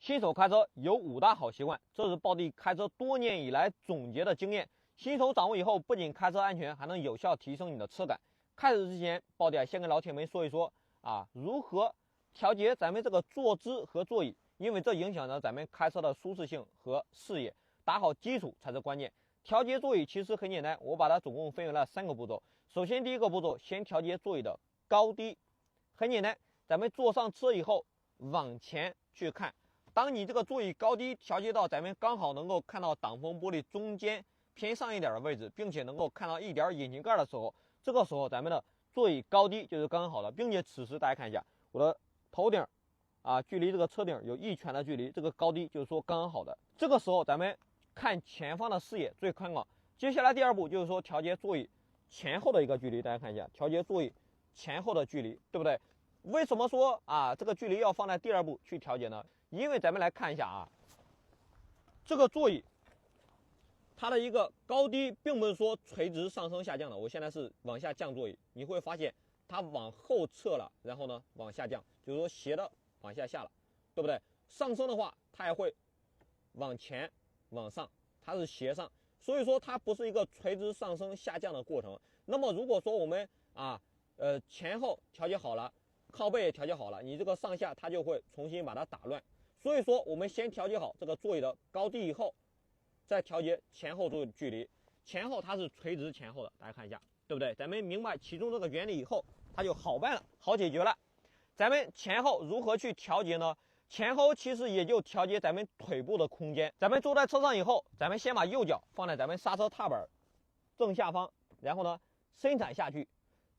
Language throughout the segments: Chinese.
新手开车有5大好习惯，这是暴弟开车多年以来总结的经验。新手掌握以后，不仅开车安全，还能有效提升你的车感。开始之前，暴弟先跟老铁们说一说如何调节咱们这个坐姿和座椅，因为这影响着咱们开车的舒适性和视野。打好基础才是关键。调节座椅其实很简单，我把它总共分为了3个步骤。首先，第一个步骤，先调节座椅的高低。很简单，咱们坐上车以后，往前去看。当你这个座椅高低调节到咱们刚好能够看到挡风玻璃中间偏上一点的位置，并且能够看到一点引擎盖的时候，这个时候咱们的座椅高低就是刚好的，并且此时大家看一下我的头顶距离这个车顶有1拳的距离，这个高低就是说刚刚好的。这个时候咱们看前方的视野最宽广。接下来第2步就是说调节座椅前后的一个距离，大家看一下调节座椅前后的距离，对不对？为什么说这个距离要放在第2步去调节呢？因为咱们来看一下这个座椅它的一个高低并不是说垂直上升下降的，我现在是往下降座椅，你会发现它往后撤了，然后呢往下降，就是说斜的往下了，对不对？上升的话它也会往前往上，它是斜上，所以说它不是一个垂直上升下降的过程。那么如果说我们前后调节好了，靠背也调节好了，你这个上下它就会重新把它打乱。所以说我们先调节好这个座椅的高低以后，再调节前后座椅距离。前后它是垂直前后的，大家看一下，对不对？咱们明白其中这个原理以后，它就好办了，好解决了。咱们前后如何去调节呢？前后其实也就调节咱们腿部的空间。咱们坐在车上以后，咱们先把右脚放在咱们刹车踏板正下方，然后呢伸踩下去，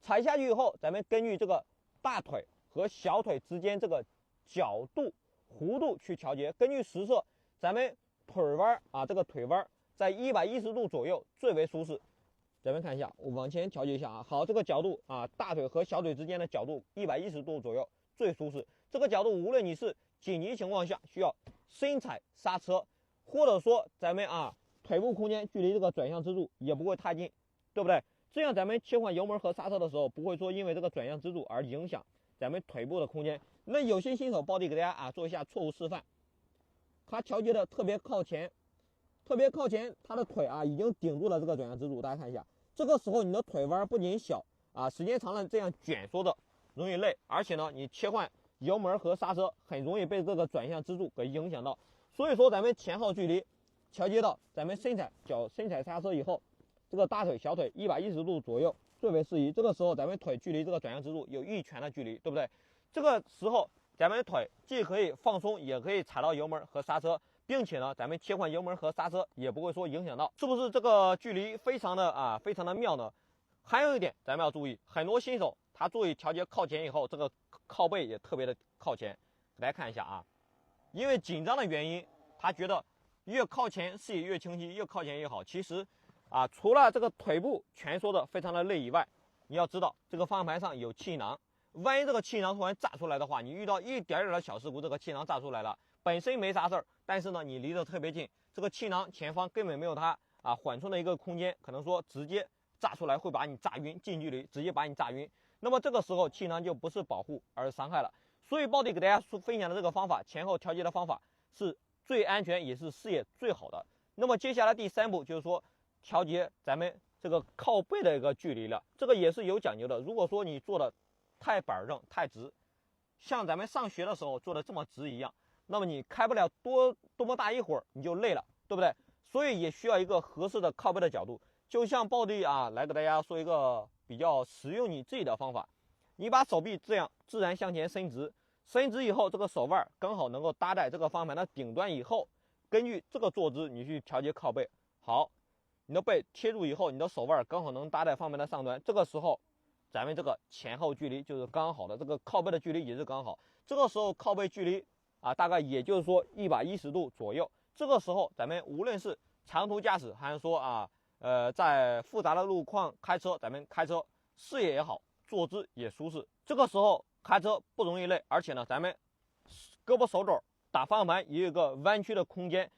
踩下去以后，咱们根据这个大腿和小腿之间这个角度弧度去调节。根据实测，咱们腿弯这个腿弯在110度左右最为舒适。咱们看一下，我往前调节一下好，这个角度大腿和小腿之间的角度110度左右最舒适。这个角度无论你是紧急情况下需要伸踩刹车，或者说咱们腿部空间距离这个转向支柱也不会太近，对不对？这样咱们切换油门和刹车的时候，不会说因为这个转向支柱而影响咱们腿部的空间。那有些新手暴弟给大家做一下错误示范，他调节的特别靠前，他的腿已经顶住了这个转向支柱。大家看一下，这个时候你的腿弯不仅小时间长了这样卷缩的容易累，而且呢你切换油门和刹车很容易被这个转向支柱给影响到。所以说咱们前后距离调节到咱们伸踩刹车以后，这个大腿小腿110度左右最为适宜。这个时候咱们腿距离这个转向支柱有1拳的距离，对不对？这个时候咱们腿既可以放松，也可以踩到油门和刹车，并且呢咱们切换油门和刹车也不会说影响到，是不是这个距离非常的妙呢？还有一点咱们要注意，很多新手他座椅调节靠前以后，这个靠背也特别的靠前。来看一下因为紧张的原因，他觉得越靠前视野越清晰，越靠前越好。其实除了这个腿部蜷缩的非常的累以外，你要知道这个方向盘上有气囊，万一这个气囊突然炸出来的话，你遇到一点点的小事故，这个气囊炸出来了，本身没啥事儿，但是呢你离得特别近，这个气囊前方根本没有它缓冲的一个空间，可能说直接炸出来会把你炸晕，近距离直接把你炸晕。那么这个时候气囊就不是保护而是伤害了。所以暴弟给大家分享的这个方法，前后调节的方法是最安全也是视野最好的。那么接下来第3步就是说调节咱们这个靠背的一个距离了，这个也是有讲究的。如果说你坐的太板正太直，像咱们上学的时候坐的这么直一样，那么你开不了多么大一会儿你就累了，对不对？所以也需要一个合适的靠背的角度。就像暴弟来给大家说一个比较实用你自己的方法，你把手臂这样自然向前伸直以后，这个手腕刚好能够搭在这个方向盘的顶端以后，根据这个坐姿你去调节靠背。好，你的背贴住以后，你的手腕刚好能搭在方向盘的上端，这个时候咱们这个前后距离就是刚好的，这个靠背的距离也是刚好。这个时候靠背距离大概也就是说110度左右。这个时候咱们无论是长途驾驶还是说在复杂的路况开车，咱们开车视野也好，坐姿也舒适。这个时候开车不容易累，而且呢咱们胳膊手肘打方向盘也有一个弯曲的空间。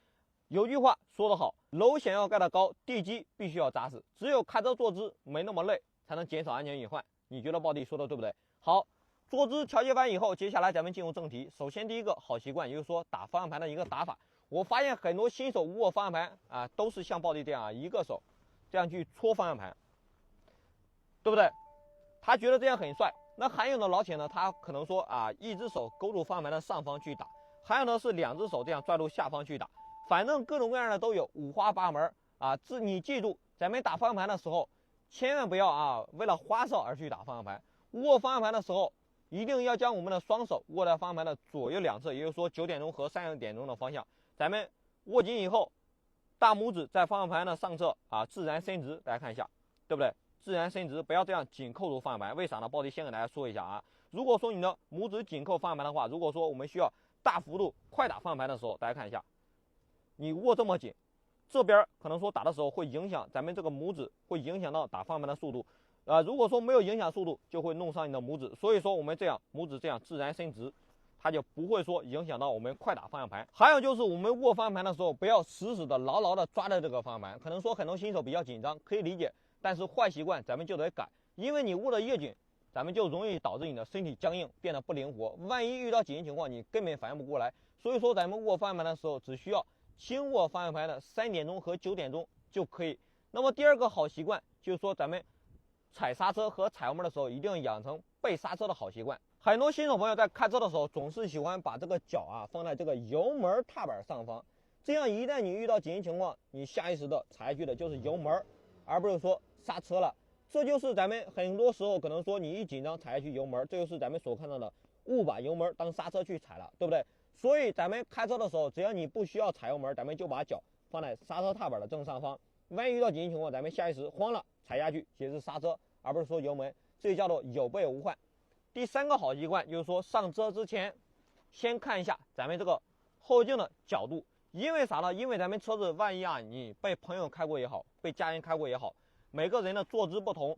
有句话说得好，楼想要盖得高，地基必须要扎实。只有开车坐姿没那么累，才能减少安全隐患。你觉得暴弟说的对不对？好，坐姿调节完以后，接下来咱们进入正题。首先第一个好习惯，也就是说打方向盘的一个打法。我发现很多新手握方向盘啊，都是像暴力这样一个手这样去搓方向盘，对不对？他觉得这样很帅。那还有的老铁呢，他可能说啊，一只手勾住方向盘的上方去打，还有呢是两只手这样拽住下方去打，反正各种各样的都有，五花八门啊。你记住，咱们打方向盘的时候，千万不要啊为了花哨而去打方向盘。握方向盘的时候，一定要将我们的双手握在方向盘的左右两侧，也就是说9点钟和3点钟的方向。咱们握紧以后，大拇指在方向盘的上侧啊自然伸直，大家看一下，对不对？自然伸直，不要这样紧扣住方向盘。为啥呢？暴力先给大家说一下啊，如果说你的拇指紧扣方向盘的话，如果说我们需要大幅度快打方向盘的时候，大家看一下，你握这么紧，这边可能说打的时候会影响咱们这个拇指，会影响到打方向盘的速度。如果说没有影响速度，就会弄伤你的拇指。所以说我们这样拇指这样自然伸直，它就不会说影响到我们快打方向盘。还有就是我们握方向盘的时候，不要死死的牢牢的抓着这个方向盘。可能说很多新手比较紧张，可以理解，但是坏习惯咱们就得改，因为你握得越紧，咱们就容易导致你的身体僵硬，变得不灵活。万一遇到紧急情况，你根本反应不过来。所以说咱们握方向盘的时候，只需要轻握方向盘的3点钟和9点钟就可以。那么第二个好习惯就是说，咱们踩刹车和踩油门的时候，一定要养成背刹车的好习惯。很多新手朋友在开车的时候，总是喜欢把这个脚啊放在这个油门踏板上方，这样一旦你遇到紧急情况，你下意识的踩下去的就是油门，而不是说刹车了。这就是咱们很多时候可能说你一紧张踩下去油门，这就是咱们所看到的误把油门当刹车去踩了，对不对？所以咱们开车的时候，只要你不需要踩油门，咱们就把脚放在刹车踏板的正上方。万一遇到紧急情况，咱们下意识慌了踩下去，也是刹车，而不是说油门，这就叫做有备无患。第三个好习惯就是说，上车之前先看一下咱们这个后镜的角度。因为啥呢？因为咱们车子万一啊你被朋友开过也好，被家人开过也好，每个人的坐姿不同，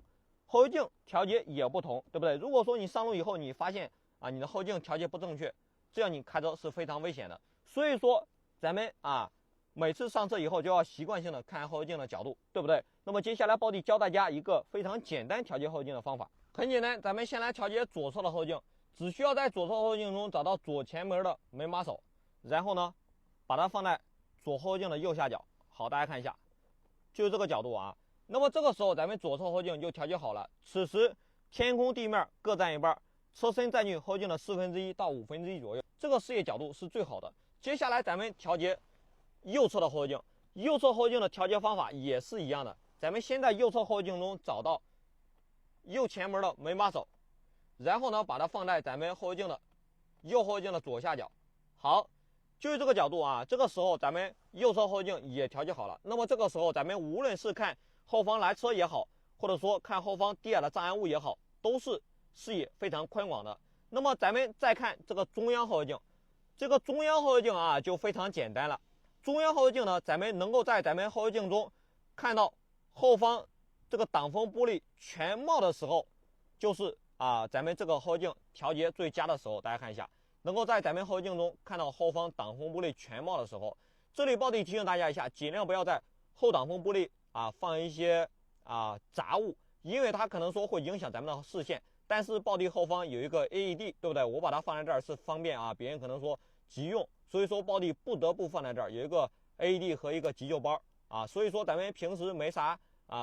后镜调节也不同，对不对？如果说你上路以后你发现啊你的后镜调节不正确，这样你开车是非常危险的。所以说咱们啊每次上车以后就要习惯性的看后镜的角度，对不对？那么接下来暴力教大家一个非常简单调节后镜的方法。很简单，咱们先来调节左侧的后镜，只需要在左侧后镜中找到左前门的门把手，然后呢把它放在左后镜的右下角。好，大家看一下，就是这个角度啊。那么这个时候咱们左侧后镜就调节好了。此时天空地面各占一半，车身占据后镜的1/4到1/5左右，这个视野角度是最好的。接下来咱们调节右侧的后镜，右侧后镜的调节方法也是一样的。咱们先在右侧后镜中找到右前门的门把手，然后呢把它放在咱们后镜的右后镜的左下角。好，就是这个角度啊。这个时候咱们右侧后镜也调节好了。那么这个时候咱们无论是看后方来车也好，或者说看后方低矮的障碍物也好，都是视野非常宽广的。那么咱们再看这个中央后镜，这个中央后镜啊就非常简单了。中央后镜呢，咱们能够在咱们后镜中看到后方这个挡风玻璃全貌的时候，就是咱们这个后镜调节最佳的时候。大家看一下，能够在咱们后镜中看到后方挡风玻璃全貌的时候，这里暴力提醒大家一下，尽量不要在后挡风玻璃放一些杂物，因为它可能说会影响咱们的视线。但是暴力后方有一个 AED， 对不对？我把它放在这儿是方便别人可能说急用，所以说暴力不得不放在这儿，有一个 AED 和一个急救包所以说咱们平时没啥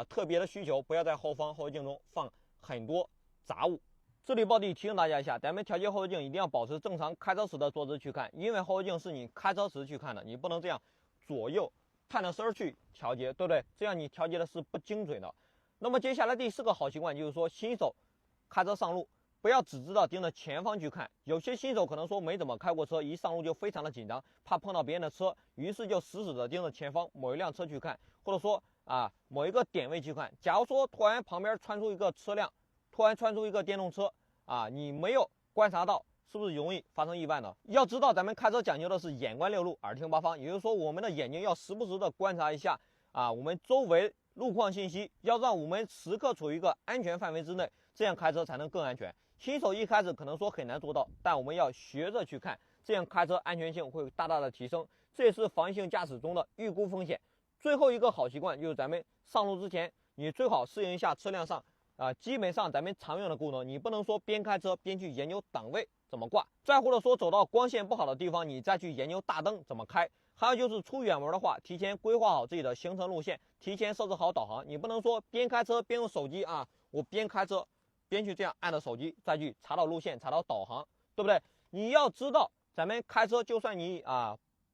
特别的需求，不要在后方后镜中放很多杂物。这里暴力提醒大家一下，咱们调节后镜一定要保持正常开车时的坐姿去看，因为后镜是你开车时去看的，你不能这样左右探着身去调节，对不对？这样你调节的是不精准的。那么接下来第4个好习惯就是说，新手开车上路不要只知道盯着前方去看。有些新手可能说没怎么开过车，一上路就非常的紧张，怕碰到别人的车，于是就死死的盯着前方某一辆车去看，或者说某一个点位去看。假如说突然旁边穿出一个车辆，突然穿出一个电动车你没有观察到，是不是容易发生意外呢？要知道咱们开车讲究的是眼观六路，耳听八方，也就是说我们的眼睛要时不时的观察一下我们周围路况信息，要让我们时刻处于一个安全范围之内，这样开车才能更安全。新手一开始可能说很难做到，但我们要学着去看，这样开车安全性会大大的提升，这也是防御性驾驶中的预估风险。最后一个好习惯就是咱们上路之前，你最好适应一下车辆上基本上咱们常用的功能，你不能说边开车边去研究档位怎么挂，再或者说走到光线不好的地方，你再去研究大灯怎么开。还有就是出远门的话，提前规划好自己的行程路线，提前设置好导航。你不能说边开车边用手机我边开车边去这样按着手机，再去查到路线、查到导航，对不对？你要知道，咱们开车就算你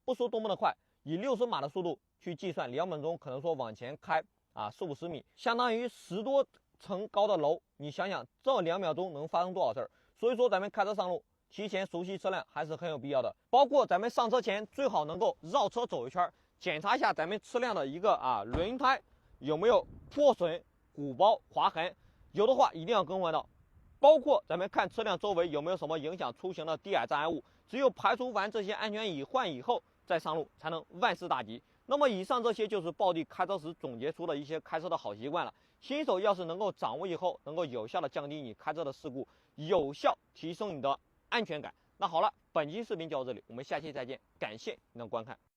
不说多么的快，以60码的速度去计算，2分钟可能说往前开40-50米，相当于10多层高的楼，你想想这2秒钟能发生多少事儿？所以说咱们开车上路，提前熟悉车辆还是很有必要的。包括咱们上车前最好能够绕车走一圈，检查一下咱们车辆的一个轮胎有没有破损、鼓包、划痕，有的话一定要更换到。包括咱们看车辆周围有没有什么影响出行的低矮障碍物，只有排除完这些安全隐患以后再上路，才能万事大吉。那么以上这些就是暴力开车时总结出的一些开车的好习惯了。新手要是能够掌握以后，能够有效的降低你开车的事故，有效提升你的安全感。那好了，本期视频就到这里，我们下期再见，感谢您的观看。